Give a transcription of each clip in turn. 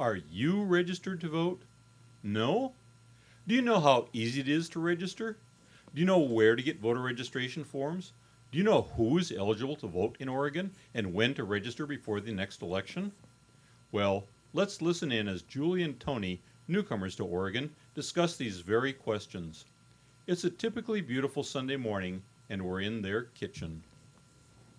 Are you registered to vote? No? Do you know how easy it is to register? Do you know where to get voter registration forms? Do you know who is eligible to vote in Oregon and when to register before the next election? Well, let's listen in as Julie and Tony, newcomers to Oregon, discuss these very questions. It's a typically beautiful Sunday morning, and we're in their kitchen.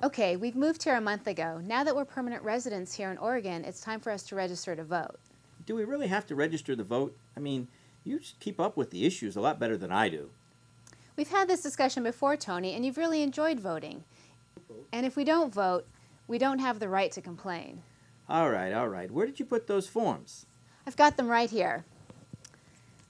Okay, we've moved here a month ago. Now that we're permanent residents here in Oregon, it's time for us to register to vote. Do we really have to register to vote? I mean, you keep up with the issues a lot better than I do. We've had this discussion before, Tony, and you've really enjoyed voting. And if we don't vote, we don't have the right to complain. All right. Where did you put those forms? I've got them right here.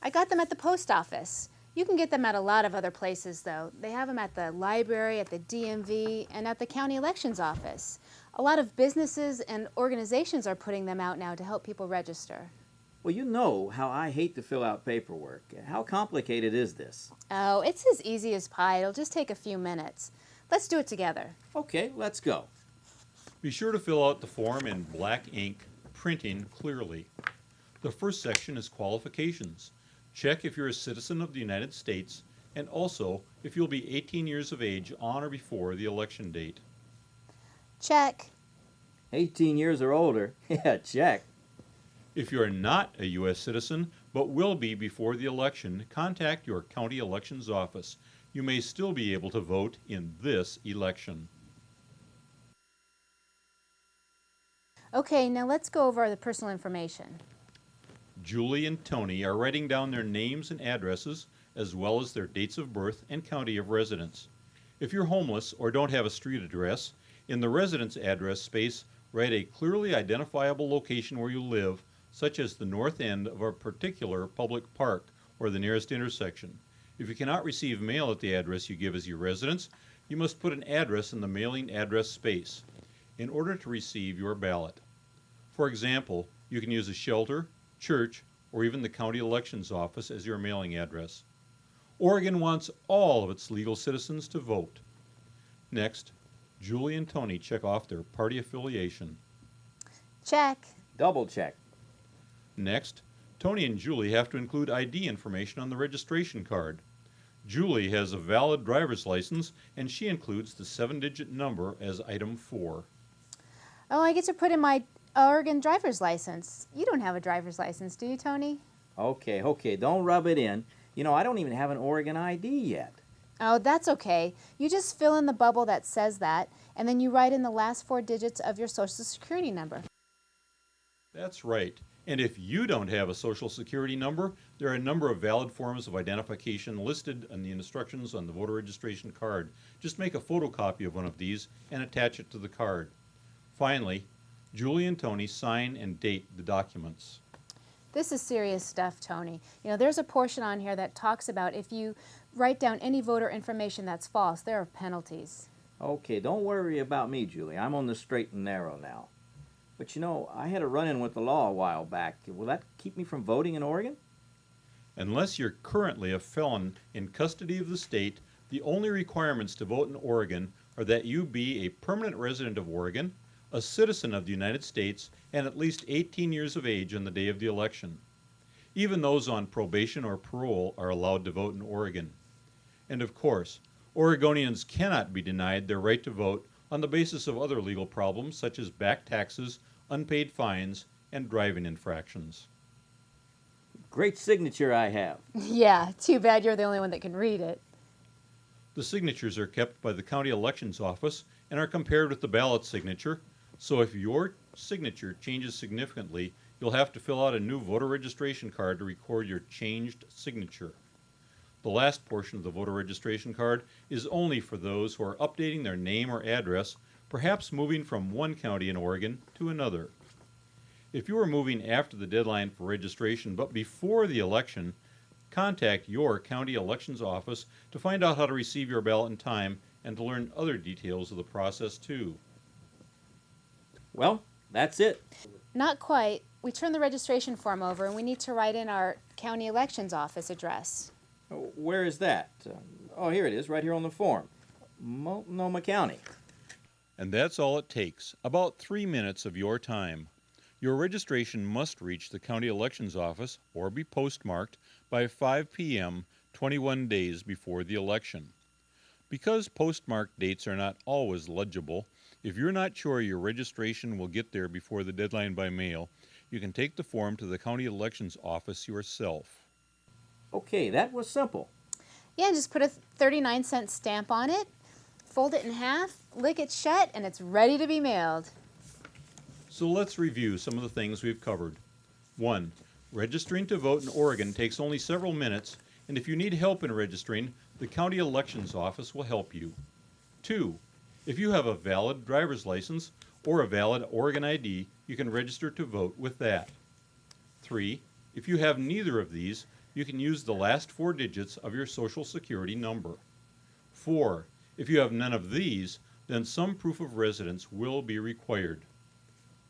I got them at the post office. You can get them at a lot of other places, though. They have them at the library, at the DMV, and at the county elections office. A lot of businesses and organizations are putting them out now to help people register. Well, you know how I hate to fill out paperwork. How complicated is this? Oh, it's as easy as pie. It'll just take a few minutes. Let's do it together. Okay, let's go. Be sure to fill out the form in black ink, printing clearly. The first section is qualifications. Check if you're a citizen of the United States and also if you'll be 18 years of age on or before the election date. Check. 18 years or older? Yeah, check. If you are not a U.S. citizen but will be before the election, contact your county elections office. You may still be able to vote in this election. Okay, now let's go over the personal information. Julie and Tony are writing down their names and addresses, as well as their dates of birth and county of residence. If you're homeless or don't have a street address, in the residence address space, write a clearly identifiable location where you live, such as the north end of a particular public park or the nearest intersection. If you cannot receive mail at the address you give as your residence, you must put an address in the mailing address space in order to receive your ballot. For example, you can use a shelter, church, or even the county elections office as your mailing address. Oregon wants all of its legal citizens to vote. Next, Julie and Tony check off their party affiliation. Check. Double check. Next, Tony and Julie have to include ID information on the registration card. Julie has a valid driver's license, and she includes the 7-digit number as item 4. Oh, I get to put in my Oregon driver's license. You don't have a driver's license, do you, Tony? Okay, don't rub it in. You know, I don't even have an Oregon ID yet. Oh, that's okay. You just fill in the bubble that says that, and then you write in the last 4 digits of your Social Security number. That's right. And if you don't have a Social Security number, there are a number of valid forms of identification listed in the instructions on the voter registration card. Just make a photocopy of one of these and attach it to the card. Finally, Julie and Tony sign and date the documents. This is serious stuff, Tony. You know, there's a portion on here that talks about if you write down any voter information that's false, there are penalties. Okay, don't worry about me, Julie. I'm on the straight and narrow now. But you know, I had a run-in with the law a while back. Will that keep me from voting in Oregon? Unless you're currently a felon in custody of the state, the only requirements to vote in Oregon are that you be a permanent resident of Oregon, a citizen of the United States, and at least 18 years of age on the day of the election. Even those on probation or parole are allowed to vote in Oregon. And of course, Oregonians cannot be denied their right to vote on the basis of other legal problems such as back taxes, unpaid fines, and driving infractions. Great signature I have. Yeah, too bad you're the only one that can read it. The signatures are kept by the county elections office and are compared with the ballot signature, so if your signature changes significantly, you'll have to fill out a new voter registration card to record your changed signature. The last portion of the voter registration card is only for those who are updating their name or address, perhaps moving from one county in Oregon to another. If you are moving after the deadline for registration but before the election, contact your county elections office to find out how to receive your ballot in time and to learn other details of the process too. Well, that's it. Not quite. We turn the registration form over and we need to write in our county elections office address. Where is that? Oh, here it is, right here on the form. Multnomah County. And that's all it takes, about 3 minutes of your time. Your registration must reach the county elections office or be postmarked by 5 p.m. 21 days before the election. Because postmarked dates are not always legible, if you're not sure your registration will get there before the deadline by mail, you can take the form to the county elections office yourself. Okay, that was simple. Yeah, just put a 39-cent stamp on it, fold it in half, lick it shut, and it's ready to be mailed. So let's review some of the things we've covered. 1. Registering to vote in Oregon takes only several minutes, and if you need help in registering, the county elections office will help you. 2. If you have a valid driver's license or a valid Oregon ID, you can register to vote with that. 3. If you have neither of these, you can use the last 4 digits of your Social Security number. 4. If you have none of these, then some proof of residence will be required.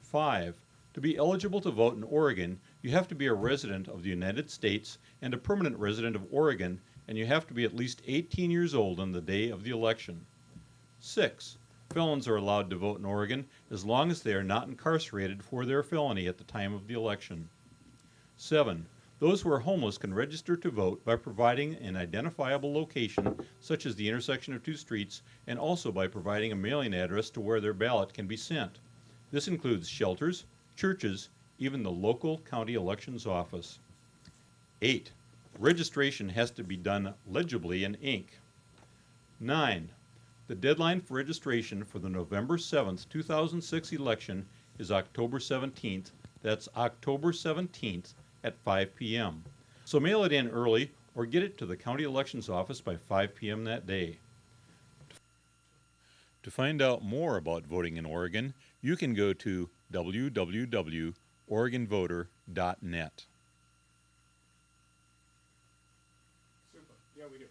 5. To be eligible to vote in Oregon, you have to be a resident of the United States and a permanent resident of Oregon, and you have to be at least 18 years old on the day of the election. 6. Felons are allowed to vote in Oregon as long as they are not incarcerated for their felony at the time of the election. 7. Those who are homeless can register to vote by providing an identifiable location, such as the intersection of 2 streets, and also by providing a mailing address to where their ballot can be sent. This includes shelters, churches, even the local county elections office. 8. Registration has to be done legibly in ink. 9. The deadline for registration for the November 7th, 2006 election is October 17th. That's October 17th at 5 p.m. So mail it in early or get it to the county elections office by 5 p.m. that day. To find out more about voting in Oregon, you can go to www.oregonvoter.net. Super. Yeah, we do.